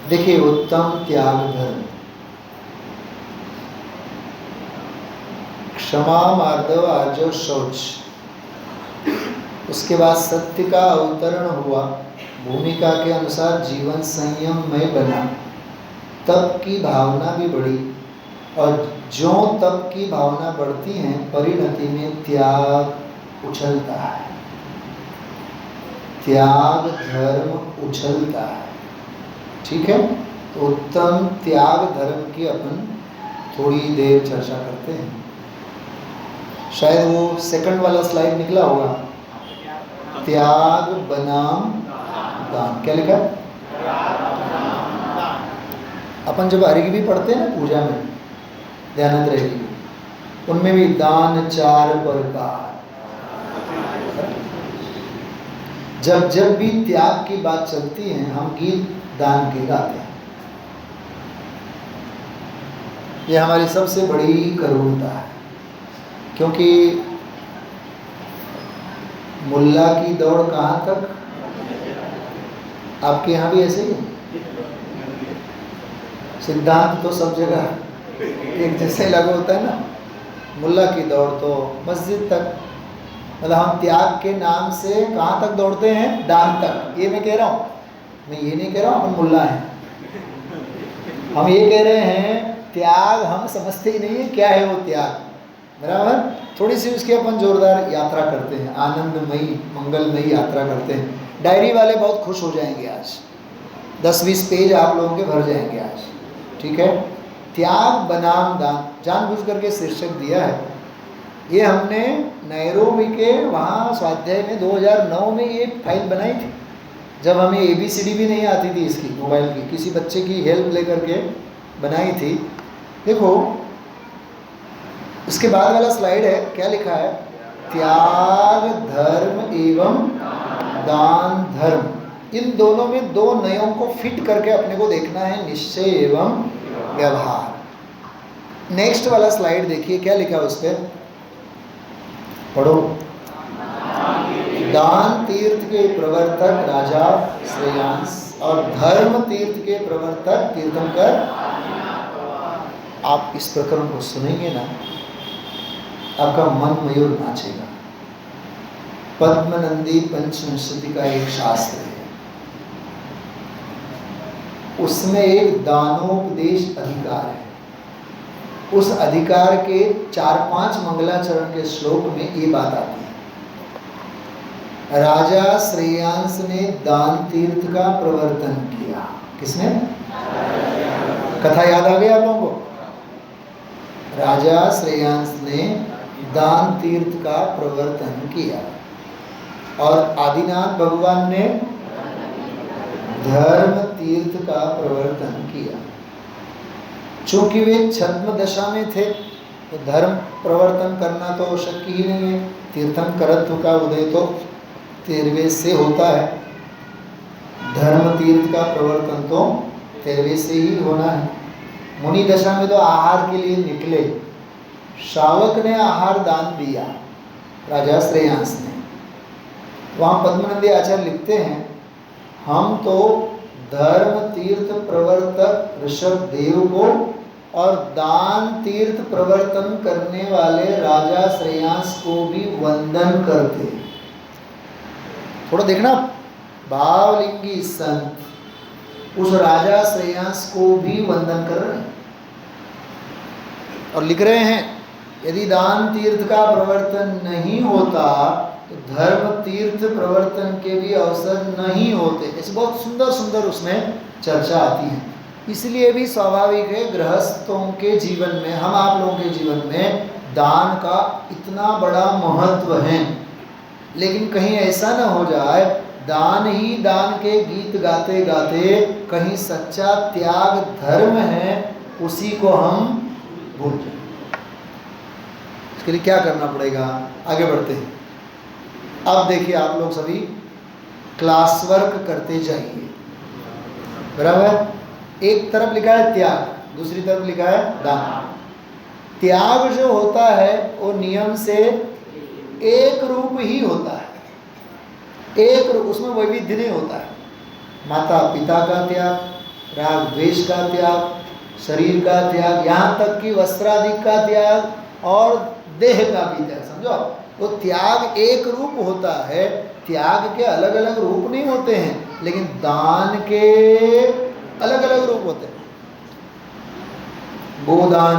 देखिए, उत्तम त्याग धर्म, क्षमा, मार्दव, आर्जव, शौच। उसके बाद सत्य का अवतरण हुआ, भूमिका के अनुसार जीवन संयममय बना, तप की भावना भी बढ़ी, और जो तप की भावना बढ़ती है परिणति में त्याग उछलता है, त्याग धर्म उछलता है। ठीक है, तो उत्तम त्याग धर्म की अपन थोड़ी देर चर्चा करते हैं। शायद वो सेकंड वाला स्लाइड निकला होगा, त्याग बनाम दान। क्या लिखा है? अपन जब हरिगिरी पढ़ते हैं ना पूजा में, ध्यान रहेगी, उनमें भी दान 4 प्रकार। जब जब भी त्याग की बात चलती है हम गीत दान के गाते हैं। ये हमारी सबसे बड़ी करुणता है, क्योंकि मुल्ला की दौड़ कहाँ तक? आपके यहाँ भी ऐसे ही है? सिद्धांत तो सब जगह एक जैसे लागू होता है ना। मुल्ला की दौड़ तो मस्जिद तक, मतलब हम त्याग के नाम से कहाँ तक दौड़ते हैं? दान तक। ये मैं कह रहा हूँ, मैं ये नहीं कह रहा हूँ अपन मुल्ला हैं। हम ये कह रहे हैं त्याग हम समझते ही नहीं है क्या है वो त्याग, बराबर। थोड़ी सी उसकी अपन जोरदार यात्रा करते हैं, आनंदमयी मंगलमयी यात्रा करते हैं। डायरी वाले बहुत खुश हो जाएंगे आज, 10-20 पेज आप लोगों के भर जाएंगे आज। ठीक है, त्याग बनाम दान, जानबूझ करके शीर्षक दिया है। ये हमने नैरोबी के वहाँ स्वाध्याय में 2009 में ये फाइल बनाई थी, जब हमें ABCD भी नहीं आती थी इसकी, मोबाइल की, किसी बच्चे की हेल्प लेकर के बनाई थी। देखो इसके बाद वाला स्लाइड है, क्या लिखा है? त्याग धर्म एवं दान धर्म, इन दोनों में 2 नयों को फिट करके अपने को देखना है, निश्चय एवं व्यवहार। नेक्स्ट वाला स्लाइड देखिए, क्या लिखा है उस पर, पढ़ो। दान तीर्थ के प्रवर्तक राजा श्रेयांस और धर्म तीर्थ के प्रवर्तक तीर्थंकर। आप इस प्रकरण को सुनेंगे ना, आपका मन मयूर नाचेगा। पद्मनंदी पंचविंशति का एक शास्त्र है, उसमें एक दानोपदेश अधिकार है। उस अधिकार के 4-5 मंगलाचरण के श्लोक में ये बात आती है, राजा श्रेयांस ने दान तीर्थ का प्रवर्तन किया। किसने? कथा याद आ गई आप लोगों को? राजा श्रेयांस ने दान तीर्थ का प्रवर्तन किया और आदिनाथ भगवान ने धर्म तीर्थ का प्रवर्तन किया। चूंकि वे छद्म दशा में थे तो धर्म प्रवर्तन करना तो शक्य ही नहीं है। तीर्थंकरत्व का उदय तो 13वें से होता है, धर्म तीर्थ का प्रवर्तन तो 13वें से ही होना है। मुनि दशा में तो आहार के लिए निकले, श्रावक ने आहार दान दिया, राजा श्रेयांस ने। वहाँ पद्मनंदी आचार्य लिखते हैं, हम तो धर्म तीर्थ प्रवर्तक ऋषभ देव को और दान तीर्थ प्रवर्तन करने वाले राजा श्रेयांस को भी वंदन करते। थोड़ा देखना, भावलिंगी संत उस राजा श्रेयांस को भी वंदन कर रहे हैं और लिख रहे हैं, यदि दान तीर्थ का प्रवर्तन नहीं होता तो धर्म तीर्थ प्रवर्तन के भी अवसर नहीं होते। ऐसे बहुत सुंदर सुंदर उसमें चर्चा आती है। इसलिए भी स्वाभाविक है गृहस्थों के जीवन में, हम आप लोगों के जीवन में दान का इतना बड़ा महत्व है, लेकिन कहीं ऐसा ना हो जाए दान ही दान के गीत गाते गाते कहीं सच्चा त्याग धर्म है उसी को हम भूल जाए। इसके लिए क्या करना पड़ेगा? आगे बढ़ते हैं। अब देखिए, आप लोग सभी क्लास वर्क करते जाइए, बराबर। एक तरफ लिखा है त्याग, दूसरी तरफ लिखा है दान। त्याग जो होता है वो नियम से एक रूप ही होता है, एक रूप, उसमें वैविध्य नहीं होता है। माता पिता का त्याग, राग द्वेष का त्याग, शरीर का त्याग, यहाँ तक कि वस्त्रादि का त्याग और देह का भी त्याग। समझो, वो त्याग एक रूप होता है, त्याग के अलग अलग रूप नहीं होते हैं, लेकिन दान के अलग अलग रूप होते हैं। गोदान,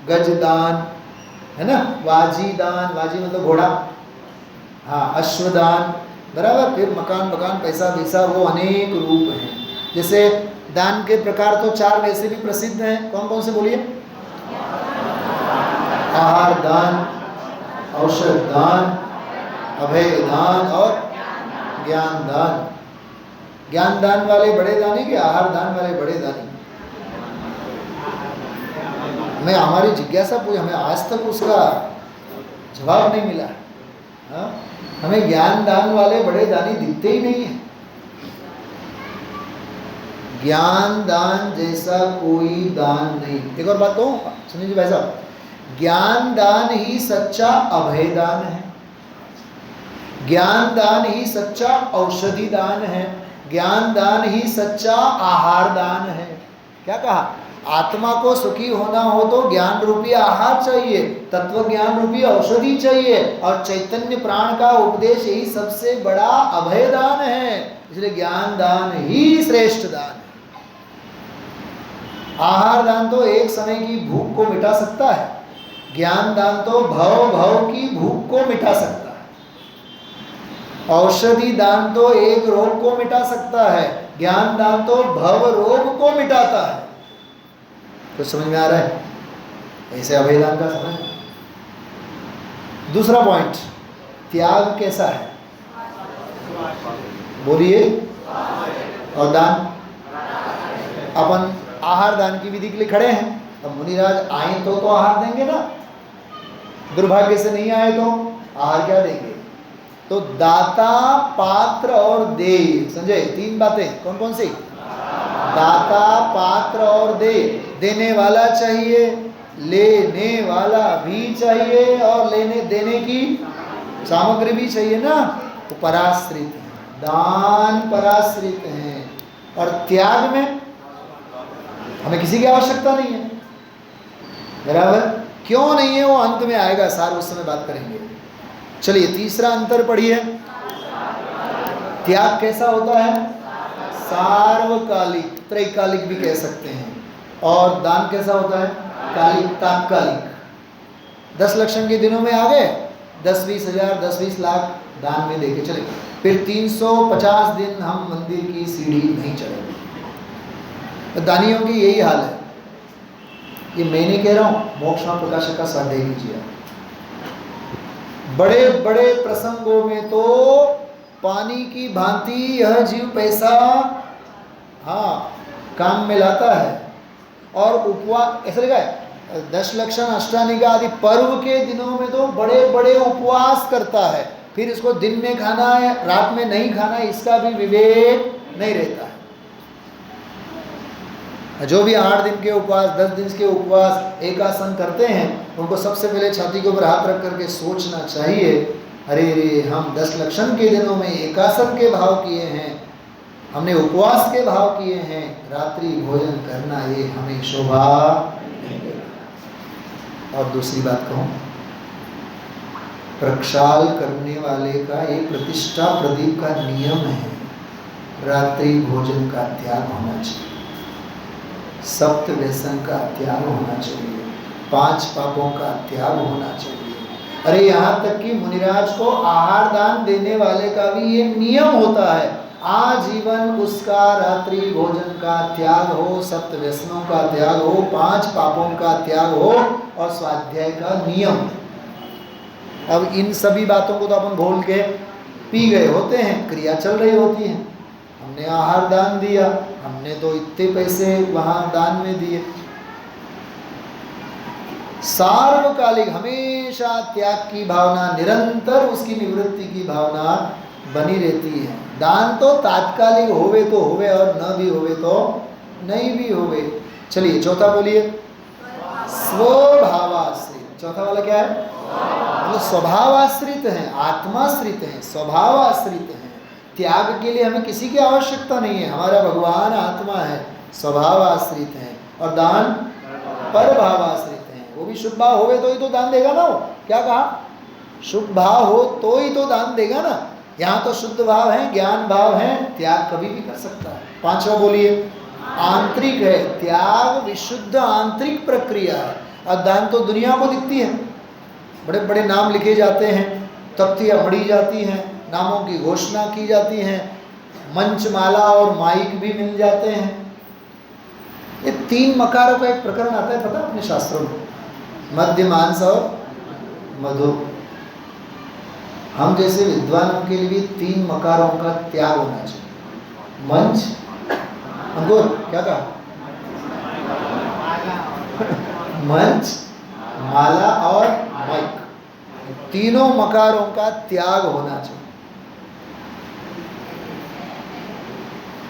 गजदान, है ना, वाजी दान, वाजी मतलब घोड़ा, हाँ, अश्वदान, बराबर। फिर मकान मकान, पैसा वैसा, वो अनेक रूप हैं। जैसे दान के प्रकार तो 4 वैसे भी प्रसिद्ध हैं। कौन कौन से बोलिए? आहार दान, औषध दान, अभय दान और ज्ञान दान। ज्ञान दान वाले बड़े दानी कि आहार दान वाले बड़े दानी? हमें हमारी जिज्ञासा पूरी, हमें आज तक उसका जवाब नहीं मिला। हाँ, हमें ज्ञान दान वाले बड़े दानी दिखते ही नहीं है। ज्ञान दान जैसा कोई दान नहीं। एक और बात कहूँ, सुनिए भाई साहब, ज्ञान दान ही सच्चा अभय दान है, ज्ञान दान ही सच्चा औषधि दान है, ज्ञान दान ही सच्चा आहार दान है। क्या कहा? आत्मा को सुखी होना हो तो ज्ञान रूपी आहार चाहिए, तत्व ज्ञान रूपी औषधि चाहिए, और चैतन्य प्राण का उपदेश यही सबसे बड़ा अभय दान है। इसलिए ज्ञान दान ही श्रेष्ठ दान है। आहार दान तो एक समय की भूख को मिटा सकता है, ज्ञान दान तो भव भव की भूख को मिटा सकता है। औषधि दान तो एक रोग को मिटा सकता है, ज्ञान दान तो भव रोग को मिटाता है। कुछ समझ में आ रहा है? ऐसे अभय दान का समझ। दूसरा पॉइंट, त्याग कैसा है? बोलिए। और दान, अपन आहार दान की विधि के लिए खड़े हैं। अब मुनिराज आए तो आहार देंगे ना, दुर्भाग्य से नहीं आए तो आहार क्या देंगे? तो दाता, पात्र और देय, समझे? 3 बातें। कौन कौन सी? दाता, पात्र और देय। देने वाला चाहिए, लेने वाला भी चाहिए, और लेने देने की सामग्री भी चाहिए ना। वो पराश्रित है, दान पराश्रित है। और त्याग में हमें किसी की आवश्यकता नहीं है, बराबर? क्यों नहीं है वो अंत में आएगा, सार उस समय बात करेंगे। चलिए तीसरा अंतर पढ़िए। त्याग कैसा होता है? सार्वकालिक, त्रैकालिक भी कह सकते हैं। और दान कैसा होता है? कालिक, तात्कालिक। 10 लक्षण के दिनों में आ गए, 10-20 हज़ार, 10-20 लाख दान में देके चले, फिर 350 दिन हम मंदिर की सीढ़ी नहीं चढ़ेंगे। तो दानियों की यही हाल है। ये मैं नहीं कह रहा हूँ, मोक्ष प्रकाशक का स्वाध्याय लीजिए। बड़े बड़े प्रसंगों में तो पानी की भांति यह जीव पैसा काम में लाता है। और उपवास ऐसा लिखा है, 10 लक्षण, अष्टानिका आदि पर्व के दिनों में तो बड़े बड़े उपवास करता है। फिर इसको दिन में खाना है, रात में नहीं खाना है, इसका भी विवेक नहीं रहता है। जो भी 8 दिन के उपवास, 10 दिन के उपवास, एकासन करते हैं, उनको सबसे पहले छाती के ऊपर हाथ रख करके सोचना चाहिए, अरे रे, हम 10 लक्षण के दिनों में एकासन के भाव किए हैं, हमने उपवास के भाव किए हैं, रात्रि भोजन करना ये हमें शोभा नहीं देगा। और दूसरी बात कहूँ, प्रक्षाल करने वाले का ये प्रतिष्ठा प्रदीप का नियम है, रात्रि भोजन का त्याग होना चाहिए, सप्त व्यसन का त्याग होना चाहिए, 5 पापों का त्याग होना चाहिए। अरे यहाँ तक कि मुनिराज को आहार दान देने वाले का भी ये नियम होता है, आजीवन उसका रात्रि भोजन का त्याग हो, सप्त व्यसनों का त्याग हो, 5 पापों का त्याग हो, और स्वाध्याय का नियम। अब इन सभी बातों को तो अपन भूल के पी गए होते हैं, क्रिया चल रही होती है। हमने आहार दान दिया, हमने तो इतने पैसे वहाँ दान में दिए। सार्वकालिक हमेशा त्याग की भावना, निरंतर उसकी निवृत्ति की भावना बनी रहती है। दान तो तात्कालिक होवे तो होवे, और न भी होवे तो नहीं भी होवे। चलिए चौथा बोलिए, स्वभावाश्रित। चौथा वाला क्या है? मतलब स्वभावाश्रित है, आत्माश्रित है, स्वभावाश्रित है। त्याग के लिए हमें किसी की आवश्यकता नहीं है। हमारा भगवान आत्मा है, स्वभाव आश्रित है, और दान पर भाव आश्रित है। वो भी शुभ भाव होवे तो ही तो दान देगा ना। वो क्या कहा? शुभ भाव हो तो ही तो दान देगा ना। यहाँ तो शुद्ध भाव है, ज्ञान भाव है, त्याग कभी भी कर सकता है। पांचवा बोलिए, आंतरिक है। त्याग विशुद्ध आंतरिक प्रक्रिया है। और दान तो दुनिया को दिखती है, बड़े बड़े नाम लिखे जाते हैं, तख्तियाँ मढ़ी जाती हैं, नामों की घोषणा की जाती हैं, मंचमाला और माइक भी मिल जाते हैं। ये 3 मकारों का एक प्रकरण आता है, पता अपने शास्त्रों में, मध्य, मांस और मधु। हम जैसे विद्वानों के लिए 3 मकारों का त्याग होना चाहिए। मंच, अंकुर क्या कहा? मंच, माला और माइक, तीनों मकारों का त्याग होना चाहिए।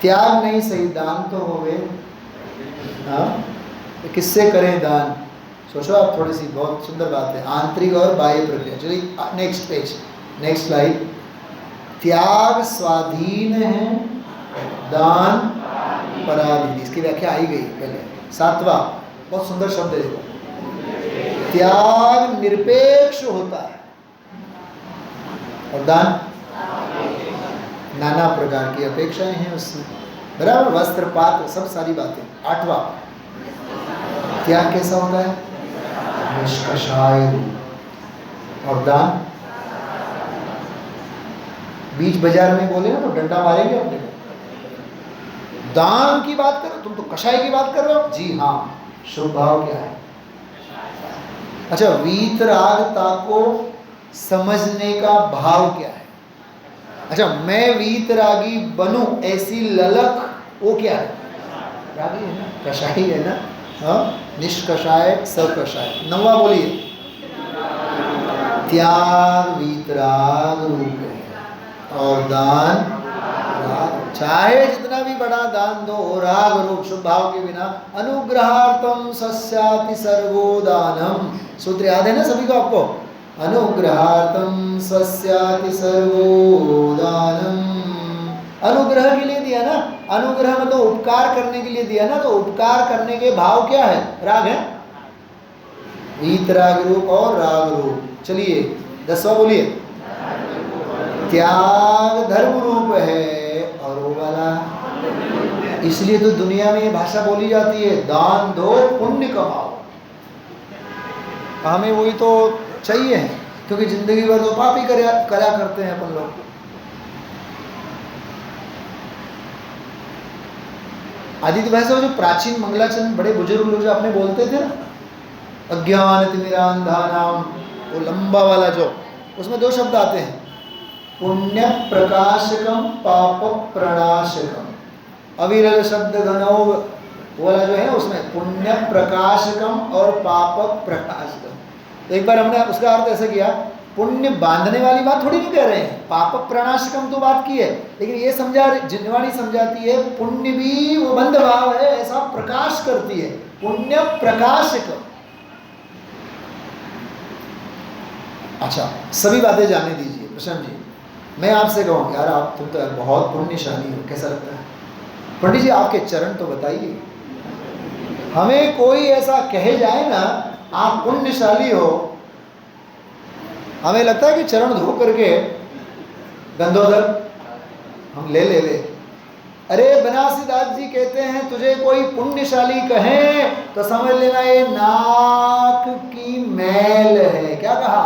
त्याग नहीं सही, दान तो हो गए। हाँ, तो किससे करें दान? सोचो आप थोड़ी सी, बहुत सुंदर बात है, आंतरिक और बाह्य प्रक्रिया। चलिए नेक्स्ट पेज, नेक्स्ट स्लाइड। त्याग स्वाधीन है, दान पराधीन। इसकी व्याख्या आई गई पहले। 7वां बहुत सुंदर शब्द है देखो, त्याग निरपेक्ष होता है और दान नाना प्रकार की अपेक्षाएं हैं उसमें, बराबर। वस्त्र, पात्र, सब सारी बातें। 8वां, त्याग कैसा होता है? निष्कषाय रूप। और दान, बीच बाजार में बोले ना तो डंडा मारेंगे अपने को। दान की बात करो, तुम तो कषाय की बात कर रहे हो। जी हाँ, शुभ भाव क्या है? अच्छा, वीतरागता को समझने का भाव क्या है? अच्छा, मैं वीतरागी बनूं ऐसी ललक, वो क्या है? रागी है ना, कषाय है ना। हाँ, निष्कषाय सकषाय। 9वां बोलिए, त्याग वीतराग रूप है और दान राग। चाहे जितना भी बड़ा दान दो, राग रूप शुभ भाव के बिना। अनुग्रहार्थम सस्याति सर्वो दानम। सूत्र याद है ना सभी को आपको? अनुग्रहार्थम सस्याति सर्वो दानम। अनुग्रह के लिए दिया ना, अनुग्रह मतलब उपकार करने के लिए दिया ना, तो उपकार करने के भाव क्या है? राग है, वीतराग रूप और राग रूप। चलिए 10वां बोलिए, त्याग धर्म रूप है और वो वाला। इसलिए तो दुनिया में ये भाषा बोली जाती है, दान दो पुण्य कमाओ। हमें वही तो चाहिए, क्योंकि जिंदगी भर तो पाप ही करा करते हैं अपन लोग। आदित्य भाई साहब, जो प्राचीन मंगलाचरण बड़े बुजुर्ग लोग जो आपने बोलते थे ना, अज्ञान तिमिरांधानाम, वो लंबा वाला जो, उसमें 2 शब्द आते हैं, पुण्य प्रकाशकम पाप प्रणाशकम। अविरल शब्द घनो वाला जो है उसमें पुण्य प्रकाशकम और पाप प्रकाशकम। एक बार हमने उसका अर्थ ऐसे किया, पुण्य बांधने वाली बात थोड़ी नहीं कह रहे हैं, पाप प्रणाशकम तो बात की है, लेकिन ये समझा, जिनवाणी समझाती है पुण्य भी वो बंध भाव है, ऐसा प्रकाश करती है, पुण्य प्रकाशकम। अच्छा, सभी बातें जाने दीजिए प्रशांत जी। मैं आपसे कहूँ यार, आप तुम तो बहुत पुण्यशाली हो, कैसा लगता है? पंडित जी आपके चरण तो बताइए। हमें कोई ऐसा कहे जाए ना आप पुण्यशाली हो, हमें लगता है कि चरण धो करके गंधोदर हम ले। अरे बनारसीदास जी कहते हैं तुझे कोई पुण्यशाली कहे तो समझ लेना ये नाक की मैल है। क्या कहा?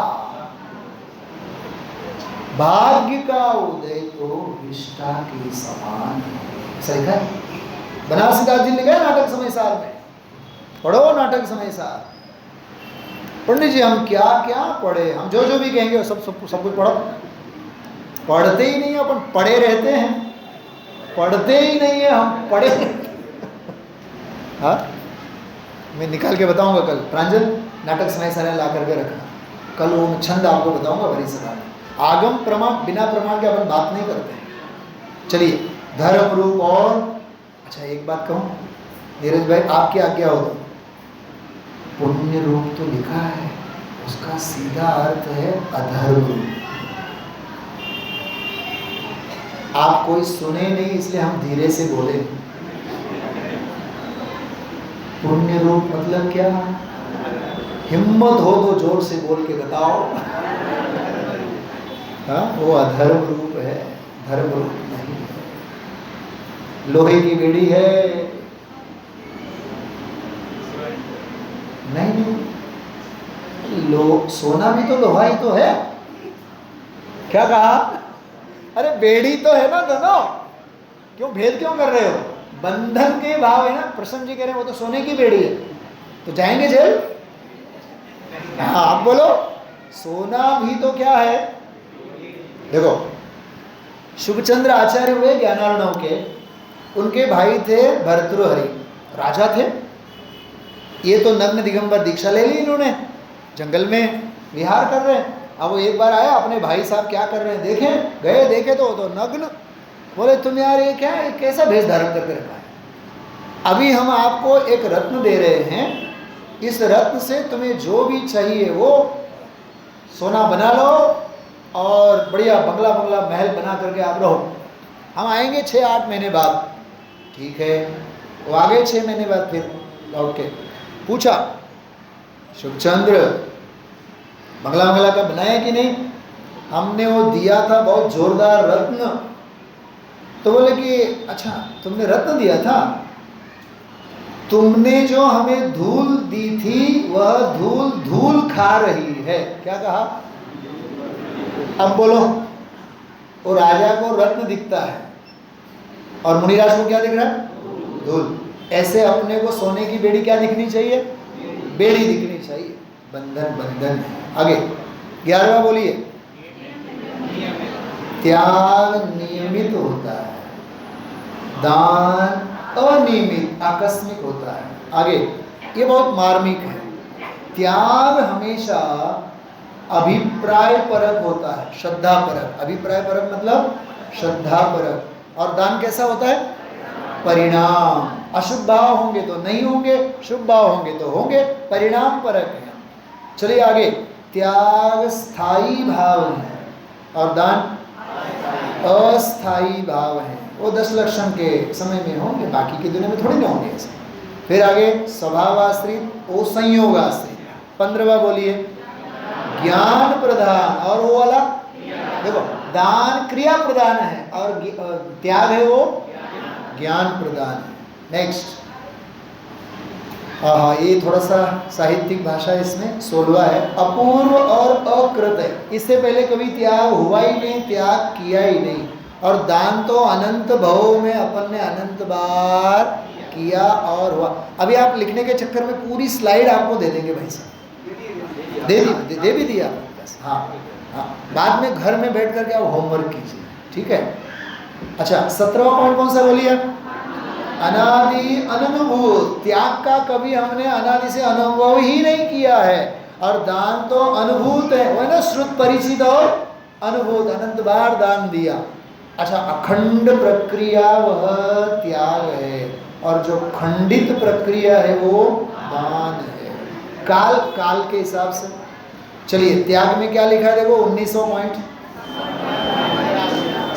भाग्य का उदय तो विष्ठा के समान है। सही है, बनारसीदास जी लिखा है नाटक समय सार में, पढ़ो नाटक समय सार। पंडित जी हम क्या क्या पढ़े, हम जो जो भी कहेंगे सब कुछ पढ़ो। पढ़ते ही नहीं है अपन, पढ़े रहते हैं, पढ़ते ही नहीं है हम, पढ़े। हाँ, मैं निकाल के बताऊंगा कल। प्रांजल नाटक समय सारे ला करके रखना, कल वो छंद आपको बताऊंगा बड़ी सभा में। आगम प्रमाण, बिना प्रमाण के अपन बात नहीं करते हैं। चलिए, धर्म रूप और, अच्छा एक बात कहूँ नीरज भाई, आपकी आज्ञा हो तो, पुण्य रूप तो लिखा है, उसका सीधा अर्थ है अधर्म रूप। आप कोई सुने नहीं इसलिए हम धीरे से बोले। पुण्य रूप मतलब क्या? हिम्मत हो तो जोर से बोल के बताओ। हाँ, वो अधर्म रूप है, धर्म रूप नहीं है। लोहे की बेड़ी है? नहीं, सोना भी तो लोहा ही तो है। क्या कहा? अरे बेड़ी तो है ना दोनों, क्यों भेद क्यों कर रहे हो? बंधन के भाव है ना। प्रसन्न जी कह रहे हैं वो तो सोने की बेड़ी है, तो जाएंगे जेल? हाँ, आप बोलो। सोना भी तो क्या है? देखो, शुभचंद्र आचार्य हुए ज्ञानार्णव के, उनके भाई थे भर्तृहरि, राजा थे। ये तो नग्न दिगंबर दीक्षा ले ली इन्होंने, जंगल में विहार कर रहे हैं। अब वो एक बार आया, अपने भाई साहब क्या कर रहे हैं देखें, गए देखे तो नग्न। बोले तुम यार ये क्या है, कैसा भेष धारण करके रखा है? अभी हम आपको एक रत्न दे रहे हैं, इस रत्न से तुम्हें जो भी चाहिए वो सोना बना लो और बढ़िया बंगला बंगला महल बना करके आप रहो। हम आएंगे 6-8 महीने बाद। ठीक है, वो आ गए 6 महीने बाद फिर लौट के। पूछा, शुभचंद्र बंगला बंगला का बनाया कि नहीं? हमने वो दिया था बहुत जोरदार रत्न। तो बोले कि अच्छा तुमने रत्न दिया था, तुमने जो हमें धूल दी थी वह धूल धूल खा रही है। क्या कहा? अब बोलो, वो राजा को रत्न दिखता है और मुनिराज को क्या दिख रहा है? धूल। ऐसे अपने को सोने की बेड़ी क्या दिखनी चाहिए? बेड़ी दिखनी चाहिए। बंधन बंधन है। आगे 11वां बोलिए। त्याग नियमित होता है, दान अनियमित आकस्मिक होता है। आगे ये बहुत मार्मिक है। त्याग हमेशा अभिप्राय परक होता है, श्रद्धा परक। अभिप्राय परक मतलब श्रद्धा परक। और दान कैसा होता है? परिणाम। अशुभ भाव होंगे तो नहीं होंगे, शुभ भाव होंगे तो होंगे, परिणाम परक है। चलिए आगे। त्याग स्थायी भाव है और दान अस्थायी भाव है। वो 10 लक्षण के समय में होंगे, बाकी की दुनिया में थोड़ी ना होंगे ऐसे। फिर आगे स्वभावाश्रित, वो संयोग आश्रित। 15वां बोलिए। ज्ञान प्रधान, और वो वाला देखो, दान क्रिया प्रदान है और त्याग है वो ज्ञान प्रदान है। नेक्स्ट, हाँ ये थोड़ा सा साहित्यिक भाषा इसमें 16वां है। अपूर्व और अकृत है। इससे पहले कभी त्याग हुआ ही नहीं, त्याग किया ही नहीं। और दान तो अनंत भव में अपन ने अनंत बार किया और हुआ। अभी आप लिखने के चक्कर में पूरी स्लाइड आपको दे देंगे भाई साहब, दे भी दिया बस। हाँ हाँ, बाद में घर में बैठ करके आप होमवर्क कीजिए, ठीक है। अच्छा 17वां पॉइंट कौन सा बोलिए? अनादि अनुभूत। त्याग का कभी हमने अनादि से अनुभव ही नहीं किया है। और दान तो अनुभूत है, वो है ना, श्रुत परिचित और अनुभूत, अनंत बार दान दिया। अच्छा, अखंड प्रक्रिया वह त्याग है और जो खंडित प्रक्रिया है वो दान है। काल के हिसाब से। चलिए त्याग में क्या लिखा है देखो, 1900 पॉइंट।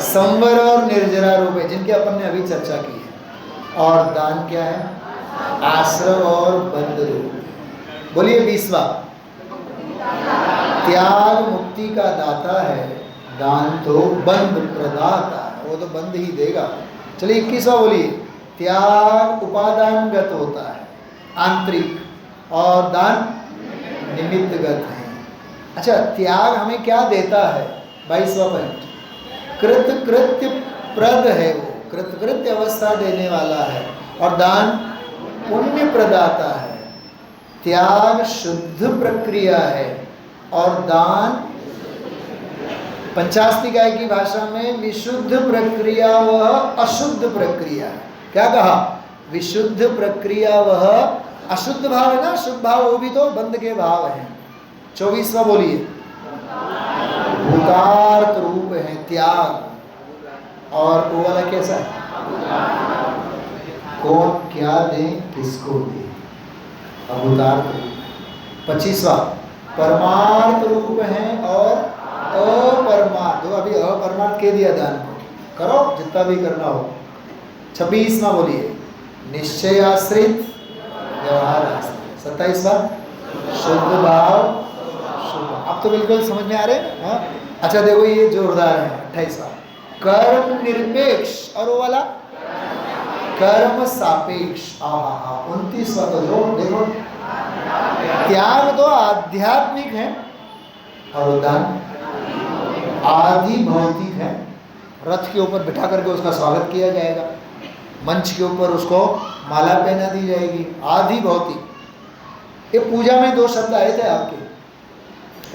संवर और निर्जरा रूप है, जिनकी अपन ने अभी चर्चा की है। और दान क्या है? आश्रव और बंध रूप। बोलिए 20वां। त्याग मुक्ति का दाता है, दान तो बंध प्रदाता है, वो तो बंध ही देगा। चलिए 21वां बोलिए। त्याग उपादानगत होता है, आंतरिक, और दान निमित्तगत है। अच्छा, त्याग हमें क्या देता है? 22वां पॉइंट। कृतकृत्य प्रद है, वो कृतकृत्य अवस्था देने वाला है। और दान पुण्य प्रदाता है। त्याग शुद्ध प्रक्रिया है और दान पंचास्तिकाय की भाषा में विशुद्ध प्रक्रिया वह अशुद्ध प्रक्रिया है। क्या कहा? विशुद्ध प्रक्रिया वह अशुद्ध भाव है ना, शुद्ध भाव वो भी तो बंध के भाव है। 24वां बोलिए। भूतार्थ रूप है त्याग। और वो वाला कैसा है? कौन क्या दे किसको दे, अभूतार्थ रूप। 25वां परमार्थ रूप है और अपरमार्थ। अभी अपरमार्थ के दिया दान को, करो जितना भी करना हो। 26वां बोलिए, निश्चय आश्रित व्यवहार आश्रित। 27वां, शुद्ध भाव शुभ। अब तो बिल्कुल समझ में आ रहे हैं, हाँ? अच्छा देखो ये जोरदार है। 28वां, कर्म निरपेक्ष, और वो वाला कर्म सापेक्ष। 29वां तो जो देखो, त्याग तो आध्यात्मिक है और उदान आदि भौतिक है। रथ के ऊपर बिठा करके उसका स्वागत किया जाएगा, मंच के ऊपर उसको माला पहना दी जाएगी, आदि भौतिक। ये पूजा में 2 शब्द आए थे आपके,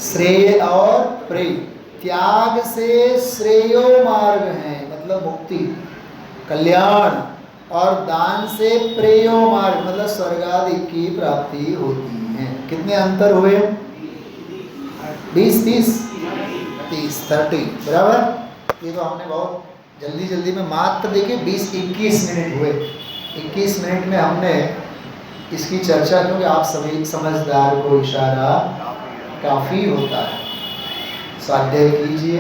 श्रेय और प्रेय। त्याग से श्रेयो मार्ग है, मतलब मुक्ति कल्याण, और दान से प्रेयो मार्ग मतलब स्वर्ग आदि की प्राप्ति होती है। कितने अंतर हुए? 20, 30, 30 बराबर। ये तो हमने बहुत जल्दी जल्दी में मात्र देखिए 20-21 मिनट हुए। 21 मिनट में हमने इसकी चर्चा, क्योंकि आप सभी समझदार को इशारा काफ़ी होता है। स्वाध्याय कीजिए।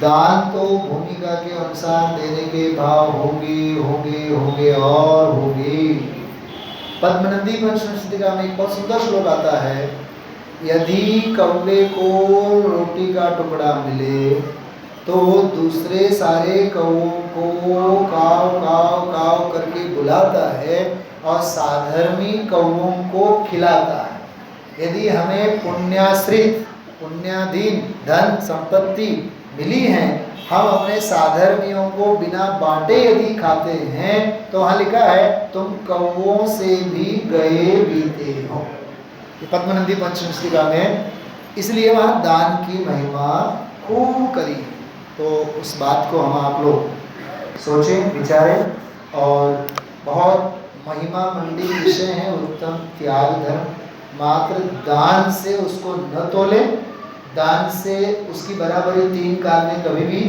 दान तो भूमिका के अनुसार देने के भाव होंगे होंगे होंगे और होंगे। पद्मनंदी पंचमस्तिका में एक बहुत सुंदर श्लोक आता है, यदि कौवे को रोटी का टुकड़ा मिले तो वो दूसरे सारे कौवों को काव काव काव करके बुलाता है और साधर्मी कौवों को खिलाता है। यदि हमें पुण्याश्रित पुण्याधीन धन संपत्ति मिली है, हम अपने साधर्मियों को बिना बांटे यदि खाते हैं तो वहाँ लिखा है तुम कौवों से भी गए बीते हो। पद्मनंदी पंचमस्तिका में इसलिए वहाँ दान की महिमा खूब करी। तो उस बात को हम आप लोग सोचें विचारें, और बहुत महिमा मंडी विषय है उत्तम त्याग धर्म। मात्र दान से उसको न तोले, दान से उसकी बराबरी 3 काल में कभी भी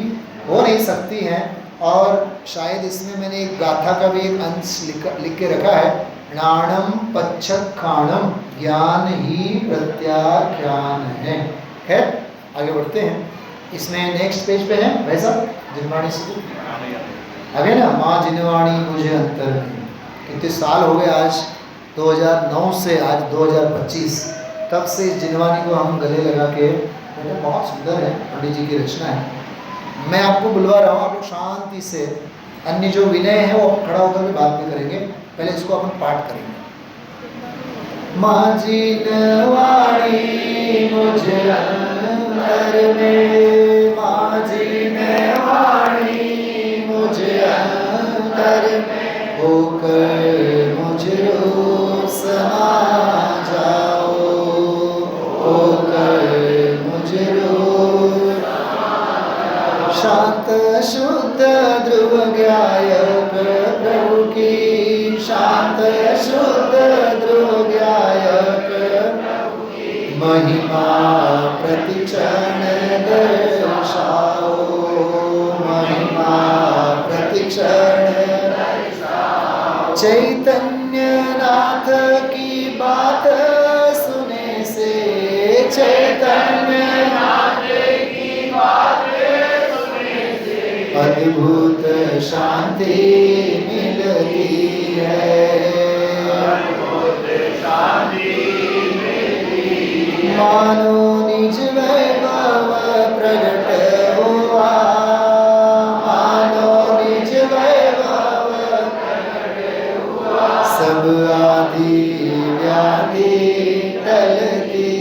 हो नहीं सकती है। और शायद इसमें मैंने एक गाथा का भी एक अंश लिख के रखा है, नाणम पच्छखाणम ज्ञान ही प्रत्याख्यान है। खैर आगे बढ़ते हैं। इसमें नेक्स्ट पेज पे है भाई साहब, जिनवाणी से आगे ना, माँ जिनवाणी मुझे अंतर में। कितने साल हो गए आज, 2009 से आज 2025, तब से इस जिनवाणी को हम गले लगा के, बहुत सुंदर है, पंडित जी की रचना है। मैं आपको बुलवा रहा हूँ, आप लोग शांति से, अन्य जो विनय है वो खड़ा होकर के बात भी करेंगे, पहले इसको अपन पाठ करेंगे। माँ जिनवाणी मुझे अंतर में, माँ जिनवाणी मुझे अंतर में, होकर मुझ रूप समा जाओ, होकर मुझ रूप शांत शुद्ध ध्रुव गायक प्रभु की, शांत शुद्ध ध्रुव गायक महिमा प्रतिक्षण दर्शाओ, महिमा प्रतिक्षण चैतन्य नाथ की बात सुने से, चैतन्य नाथ की बात सुने से अद्भुत शांति मिलती है, अद्भुत शांति मानो निज वैभव प्रगट हुआ, मानो निज वैभव प्रगट हुआ, सब आदि व्याधि टलती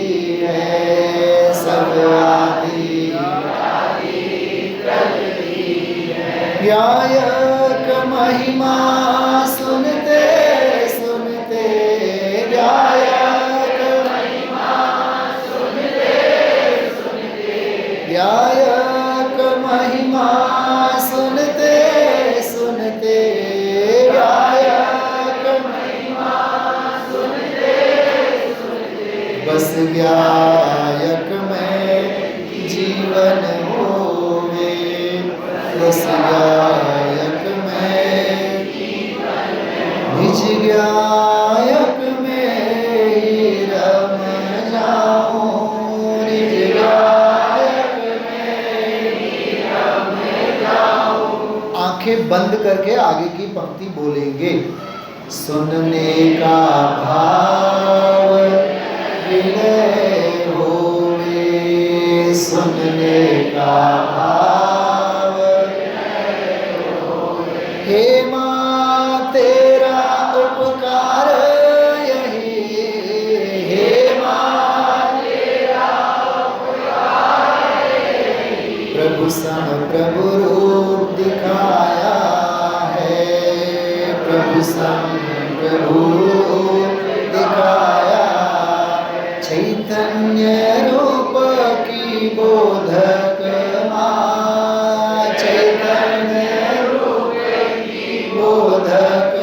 है, सब आदि व्याधि टलती है। गायक महिमा सुनते सुनते, गायक गायक महिमा सुनते सुनते, गायक महिमा सुनते सुनते, बस गायक में जीवन होवे, बस गायक में निज गायक में ही रम जाऊं, निज गायक में ही रम बंद करके आगे की पंक्ति बोलेंगे। सुनने का भाव विलय होवे, सुनने का भाव हे माँ तेरा उपकार यही, हे माँ तेरा उपकार यही, प्रभु सम प्रभु रूप दिखाया है, प्रभु सम प्रभु रूप दिखाया, चैतन्य रूप की बोधक माँ, चैतन्य रूप की बोधक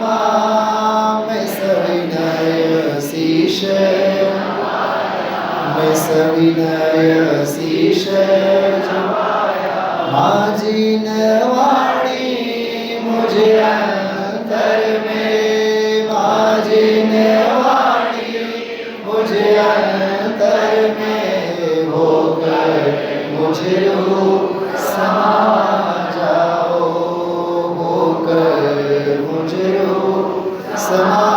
माँ, मैं सविनय शीश, मैं सविनय शीश माँ जीन वाणी मुझे अंतर में, माँ जीन वाणी मुझे अंतर में, होकर मुझे रूप समा जाओ, होकर मुझे रूप समा